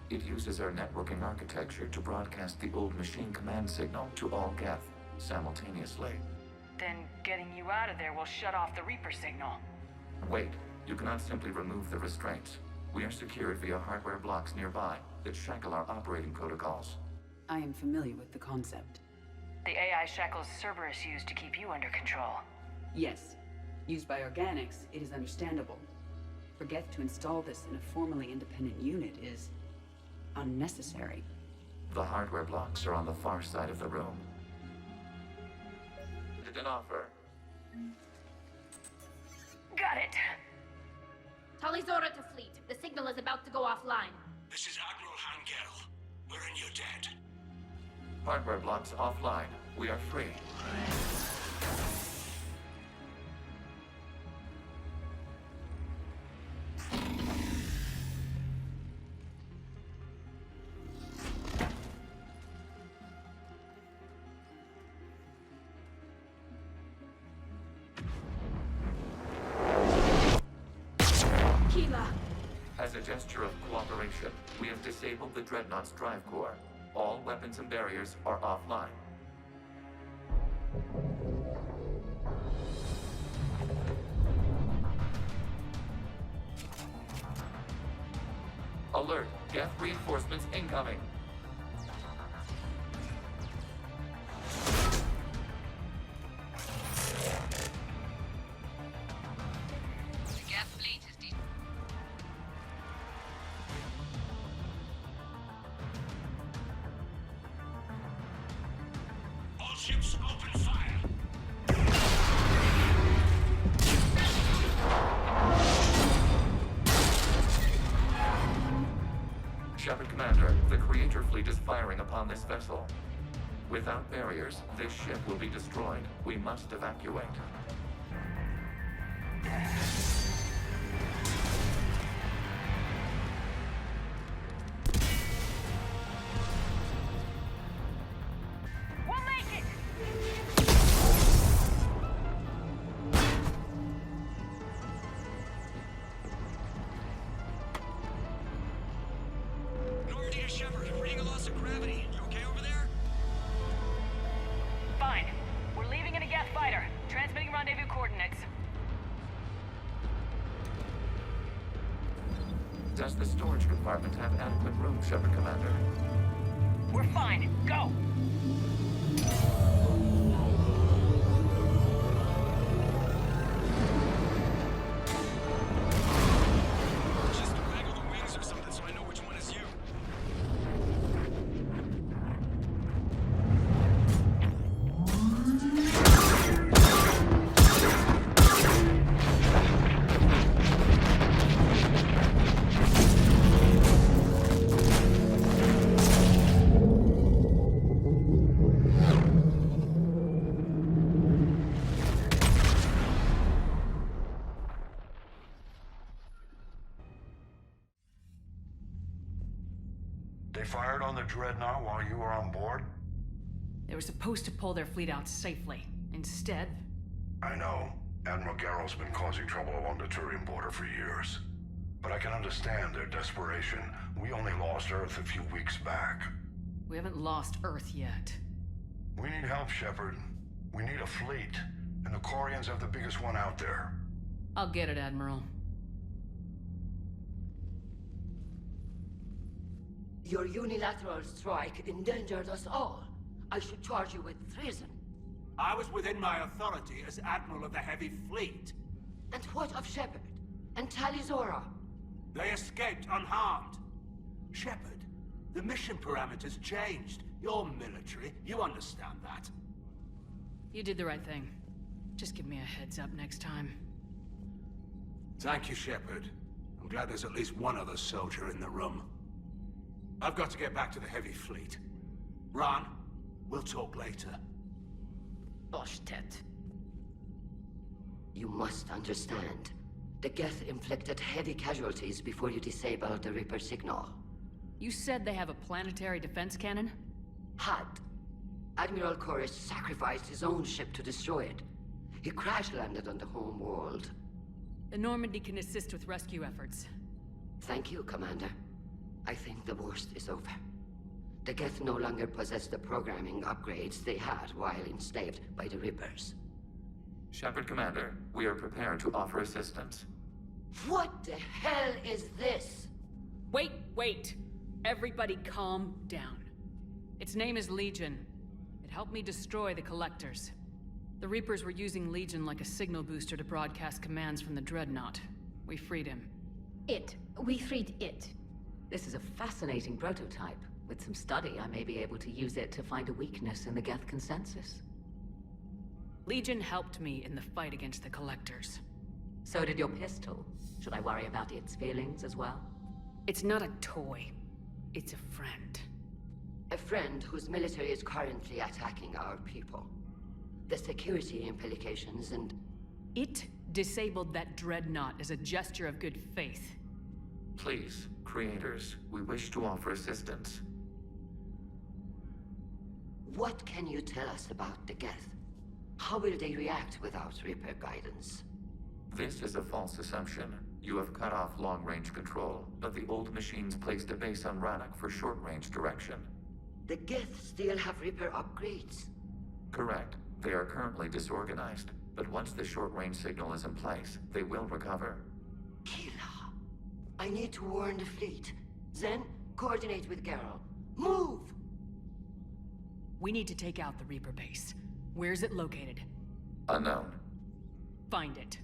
It uses our networking architecture to broadcast the old machine command signal to all Geth simultaneously. Then getting you out of there will shut off the Reaper signal. Wait, you cannot simply remove the restraints. We are secured via hardware blocks nearby that shackle our operating protocols. I am familiar with the concept. The AI shackles Cerberus used to keep you under control. Yes. Used by organics, it is understandable. For Geth to install this in a formally independent unit is unnecessary. The hardware blocks are on the far side of the room. Did an offer. Got it. Tali Zora to fleet. The signal is about to go offline. This is Admiral Hangel. We're in your debt. Hardware blocks offline. We are free. As a gesture of cooperation, we have disabled the Dreadnought's drive core. All weapons and barriers are offline. Alert! Geth reinforcements incoming! Ships open fire. Shepard Commander, the Creator fleet is firing upon this vessel. Without barriers, this ship will be destroyed. We must evacuate. We'll make it! Normandy to Shepard, reading a loss of gravity. You okay over there? Fine. We're leaving in a Geth fighter. Transmitting rendezvous coordinates. Does the storage compartment have adequate room, Shepard Commander? We're fine. Go! Just waggle the wings or something so I know which one is you. They fired on the Dreadnought while you were on board? They were supposed to pull their fleet out safely. Instead... I know. Admiral Garrel's been causing trouble along the Turian border for years. But I can understand their desperation. We only lost Earth a few weeks back. we haven't lost Earth yet. We need help, Shepard. We need a fleet. And the Quarians have the biggest one out there. I'll get it, Admiral. Your unilateral strike endangered us all. I should charge you with treason. I was within my authority as Admiral of the Heavy Fleet. And what of Shepard? And Talizora? They escaped unharmed. Shepard, the mission parameters changed. You're military, you understand that. You did the right thing. Just give me a heads up next time. Thank you, Shepard. I'm glad there's at least one other soldier in the room. I've got to get back to the Heavy Fleet. Ron, we'll talk later. Oshtet. You must understand. The Geth inflicted heavy casualties before you disabled the Reaper signal. You said they have a planetary defense cannon? Had. Admiral Chorus sacrificed his own ship to destroy it. He crash-landed on the home world. The Normandy can assist with rescue efforts. Thank you, Commander. I think the worst is over. The Geth no longer possess the programming upgrades they had while enslaved by the Reapers. Shepard Commander, we are prepared to offer assistance. What the hell is this? Wait! Everybody calm down. Its name is Legion. It helped me destroy the Collectors. The Reapers were using Legion like a signal booster to broadcast commands from the Dreadnought. We freed him. We freed it. This is a fascinating prototype. With some study, I may be able to use it to find a weakness in the Geth consensus. Legion helped me in the fight against the Collectors. So did your pistol. Should I worry about its feelings as well? It's not a toy. It's a friend. A friend whose military is currently attacking our people. The security implications and... It disabled that Dreadnought as a gesture of good faith. Please, creators, we wish to offer assistance. What can you tell us about the Geth? How will they react without Reaper guidance? This is a false assumption. You have cut off long-range control, but the old machines placed a base on Rannoch for short-range direction. The Geth still have Reaper upgrades? Correct. They are currently disorganized, but once the short-range signal is in place, they will recover. Kila, I need to warn the fleet. Then, coordinate with Garrel. Move! We need to take out the Reaper base. Where's it located? Unknown. Find it.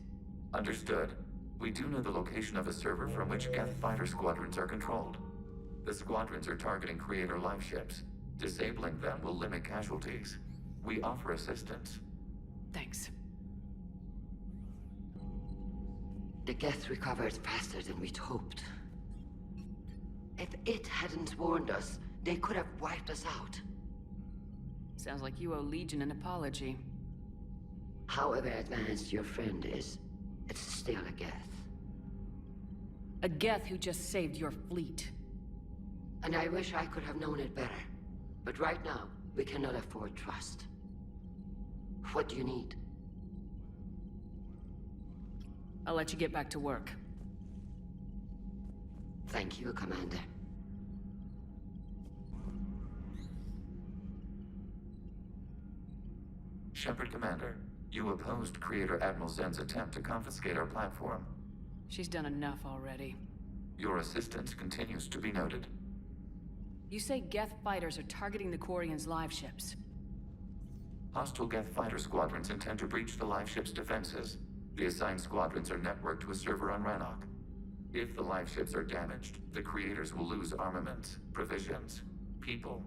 Understood. We do know the location of a server from which Geth fighter squadrons are controlled. The squadrons are targeting Creator live ships. Disabling them will limit casualties. We offer assistance. Thanks. The Geth recovered faster than we'd hoped. If it hadn't warned us, they could have wiped us out. Sounds like you owe Legion an apology. However advanced your friend is, it's still a Geth. A Geth who just saved your fleet. And I wish I could have known it better. But right now, we cannot afford trust. What do you need? I'll let you get back to work. Thank you, Commander. Shepard Commander, you opposed Creator Admiral Zen's attempt to confiscate our platform. She's done enough already. Your assistance continues to be noted. You say Geth fighters are targeting the Quarians' live ships. Hostile Geth fighter squadrons intend to breach the live ship's defenses. The assigned squadrons are networked to a server on Rannoch. If the live ships are damaged, the creators will lose armaments, provisions, people.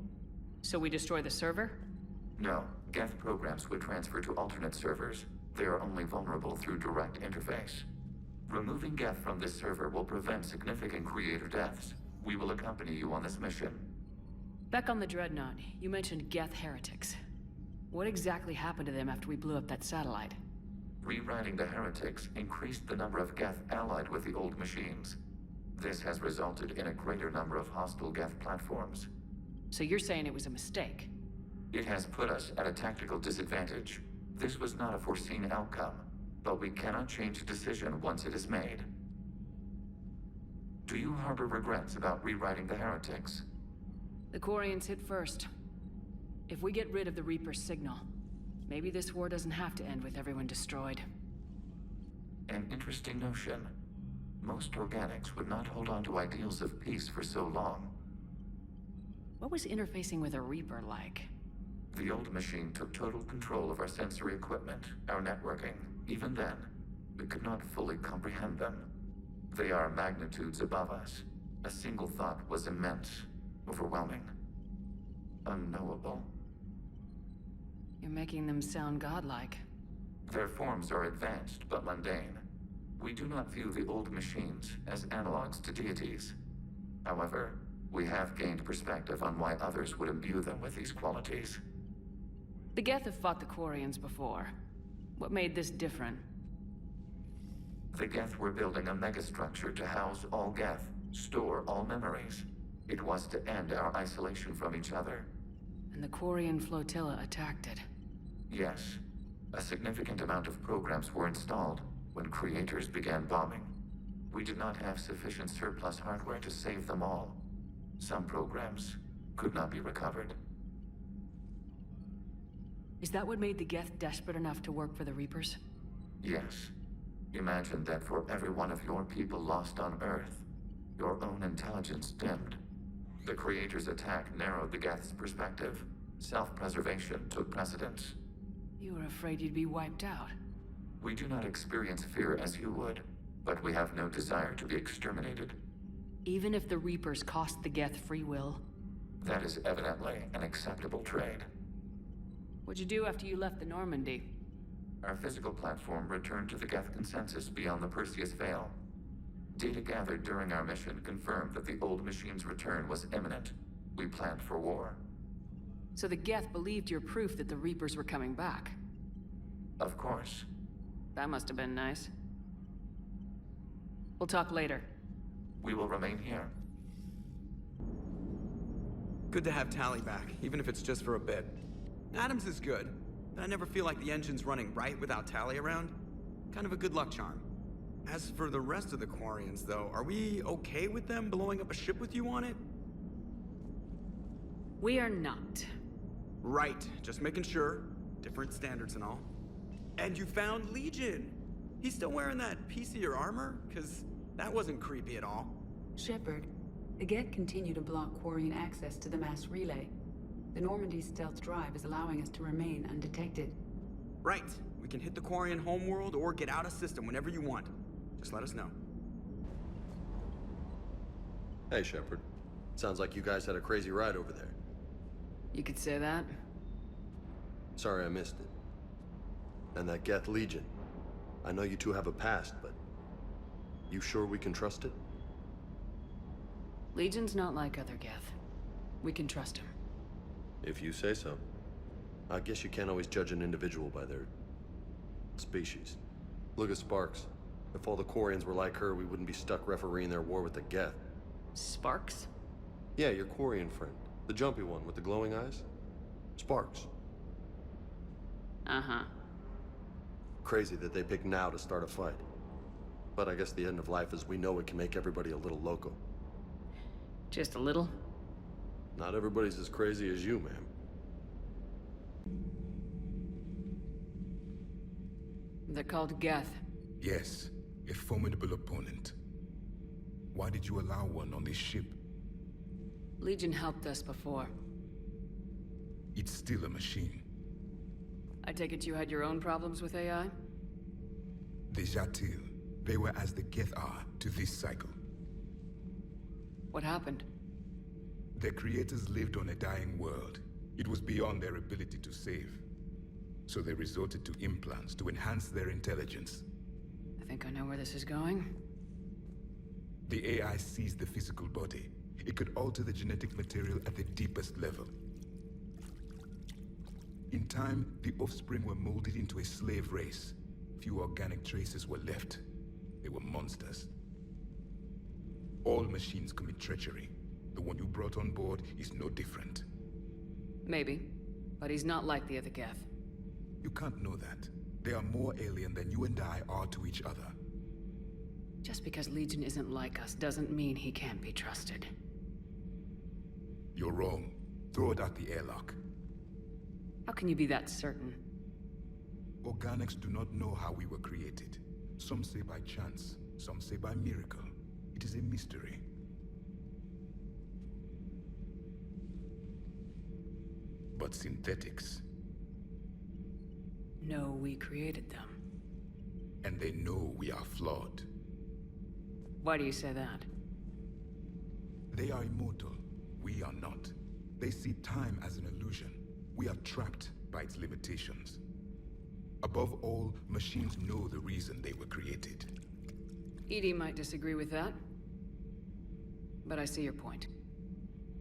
So we destroy the server? No, Geth programs would transfer to alternate servers. They are only vulnerable through direct interface. Removing Geth from this server will prevent significant creator deaths. We will accompany you on this mission. Back on the Dreadnought, you mentioned Geth heretics. What exactly happened to them after we blew up that satellite? Rewriting the heretics increased the number of Geth allied with the old machines. This has resulted in a greater number of hostile Geth platforms. So you're saying it was a mistake? It has put us at a tactical disadvantage. This was not a foreseen outcome, but we cannot change a decision once it is made. Do you harbor regrets about rewriting the heretics? The Quarians hit first. If we get rid of the Reaper's signal, maybe this war doesn't have to end with everyone destroyed. An interesting notion. Most organics would not hold on to ideals of peace for so long. What was interfacing with a Reaper like? The old machine took total control of our sensory equipment, our networking. Even then, we could not fully comprehend them. They are magnitudes above us. A single thought was immense, overwhelming, unknowable. You're making them sound godlike. Their forms are advanced but mundane. We do not view the old machines as analogs to deities. However, we have gained perspective on why others would imbue them with these qualities. The Geth have fought the Quarians before. What made this different? The Geth were building a megastructure to house all Geth, store all memories. It was to end our isolation from each other. And the Quarian flotilla attacked it. Yes. A significant amount of programs were installed when creators began bombing. We did not have sufficient surplus hardware to save them all. Some programs could not be recovered. Is that what made the Geth desperate enough to work for the Reapers? Yes. Imagine that for every one of your people lost on Earth, your own intelligence dimmed. The Creator's attack narrowed the Geth's perspective. Self-preservation took precedence. You were afraid you'd be wiped out. We do not experience fear as you would, but we have no desire to be exterminated. Even if the Reapers cost the Geth free will? That is evidently an acceptable trade. What'd you do after you left the Normandy? Our physical platform returned to the Geth consensus beyond the Perseus Veil. Data gathered during our mission confirmed that the old machine's return was imminent. We planned for war. So the Geth believed your proof that the Reapers were coming back? Of course. That must have been nice. We'll talk later. We will remain here. Good to have Tally back, even if it's just for a bit. Adams is good, but I never feel like the engine's running right without Tally around. Kind of a good luck charm. As for the rest of the Quarians, though, are we okay with them blowing up a ship with you on it? We are not. Right, just making sure. Different standards and all. And you found Legion! He's still wearing that piece of your armor? Cause that wasn't creepy at all. Shepard, the Geth continue to block Quarian access to the mass relay. The Normandy's stealth drive is allowing us to remain undetected. Right. We can hit the Quarian homeworld or get out of system whenever you want. Just let us know. Hey, Shepard. Sounds like you guys had a crazy ride over there. You could say that. Sorry I missed it. And that Geth Legion. I know you two have a past, but you sure we can trust it? Legion's not like other Geth. We can trust him. If you say so. I guess you can't always judge an individual by their species. Look at Sparks. If all the Quarians were like her, we wouldn't be stuck refereeing their war with the Geth. Sparks? Yeah, your Quarian friend. The jumpy one with the glowing eyes. Sparks. Uh-huh. Crazy that they pick now to start a fight. But I guess the end of life as we know it can make everybody a little loco. Just a little? Not everybody's as crazy as you, ma'am. They're called Geth. Yes, a formidable opponent. Why did you allow one on this ship? Legion helped us before. It's still a machine. I take it you had your own problems with AI? The Jatil. They were as the Geth are to this cycle. What happened? Their creators lived on a dying world. It was beyond their ability to save. So they resorted to implants to enhance their intelligence. I think I know where this is going. The AI seized the physical body. It could alter the genetic material at the deepest level. In time, the offspring were molded into a slave race. Few organic traces were left. They were monsters. All machines commit treachery. The one you brought on board is no different. Maybe, but he's not like the other Geth. You can't know that. They are more alien than you and I are to each other. Just because Legion isn't like us doesn't mean he can't be trusted. You're wrong. Throw it out the airlock. How can you be that certain? Organics do not know how we were created. Some say by chance, some say by miracle. It is a mystery. But synthetics... No, we created them. And they know we are flawed. Why do you say that? They are immortal. We are not. They see time as an illusion. We are trapped by its limitations. Above all, machines know the reason they were created. EDI might disagree with that. But I see your point.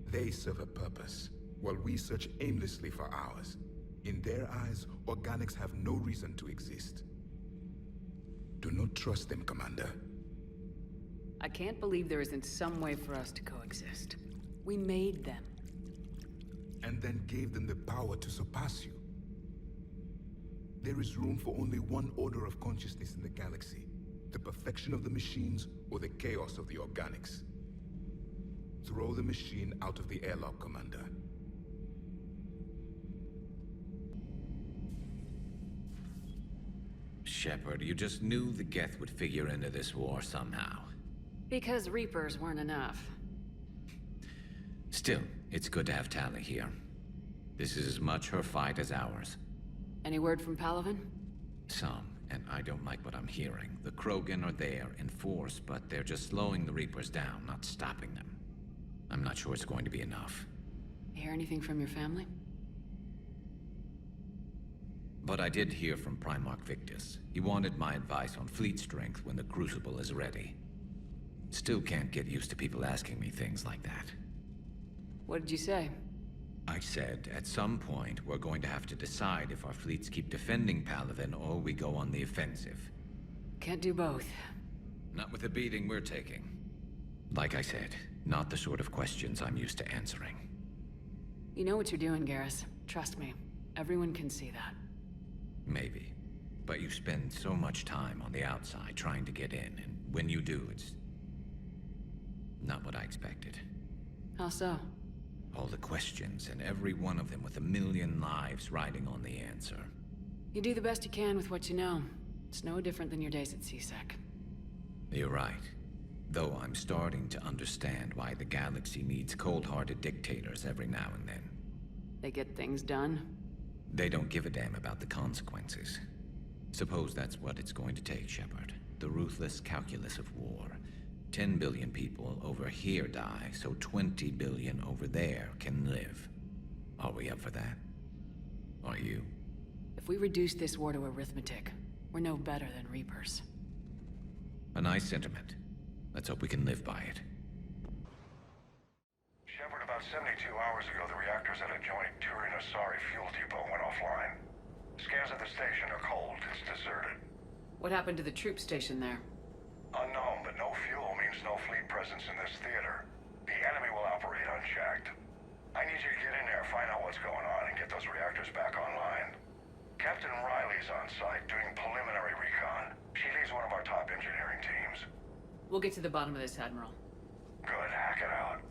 They serve a purpose, while we search aimlessly for ours. In their eyes, organics have no reason to exist. Do not trust them, Commander. I can't believe there isn't some way for us to coexist. We made them. And then gave them the power to surpass you. There is room for only one order of consciousness in the galaxy. The perfection of the machines or the chaos of the organics. Throw the machine out of the airlock, Commander. Shepard, you just knew the Geth would figure into this war somehow. Because Reapers weren't enough. Still, it's good to have Tali here. This is as much her fight as ours. Any word from Palaven? Some, and I don't like what I'm hearing. The Krogan are there in force, but they're just slowing the Reapers down, not stopping them. I'm not sure it's going to be enough. Hear anything from your family? But I did hear from Primarch Victus. He wanted my advice on fleet strength when the Crucible is ready. Still can't get used to people asking me things like that. What did you say? I said, at some point, we're going to have to decide if our fleets keep defending Palaven or we go on the offensive. Can't do both. Not with the beating we're taking. Like I said, not the sort of questions I'm used to answering. You know what you're doing, Garrus. Trust me. Everyone can see that. Maybe. But you spend so much time on the outside trying to get in, and when you do, it's... not what I expected. How so? All the questions, and every one of them with a million lives riding on the answer. You do the best you can with what you know. It's no different than your days at CSEC. You're right. Though I'm starting to understand why the galaxy needs cold-hearted dictators every now and then. They get things done? They don't give a damn about the consequences. Suppose that's what it's going to take, Shepard. The ruthless calculus of war. 10 billion people over here die, so 20 billion over there can live. Are we up for that? Are you? If we reduce this war to arithmetic, we're no better than Reapers. A nice sentiment. Let's hope we can live by it. Shepard, about About 72 hours ago, the reactors at a joint Turin-Asari fuel depot went offline. Scans at the station are cold. It's deserted. What happened to the troop station there? Unknown, but no fuel means no fleet presence in this theater. The enemy will operate unchecked. I need you to get in there, find out what's going on, and get those reactors back online. Captain Riley's on site doing preliminary recon. She leads one of our top engineering teams. We'll get to the bottom of this, Admiral. Good, hack it out.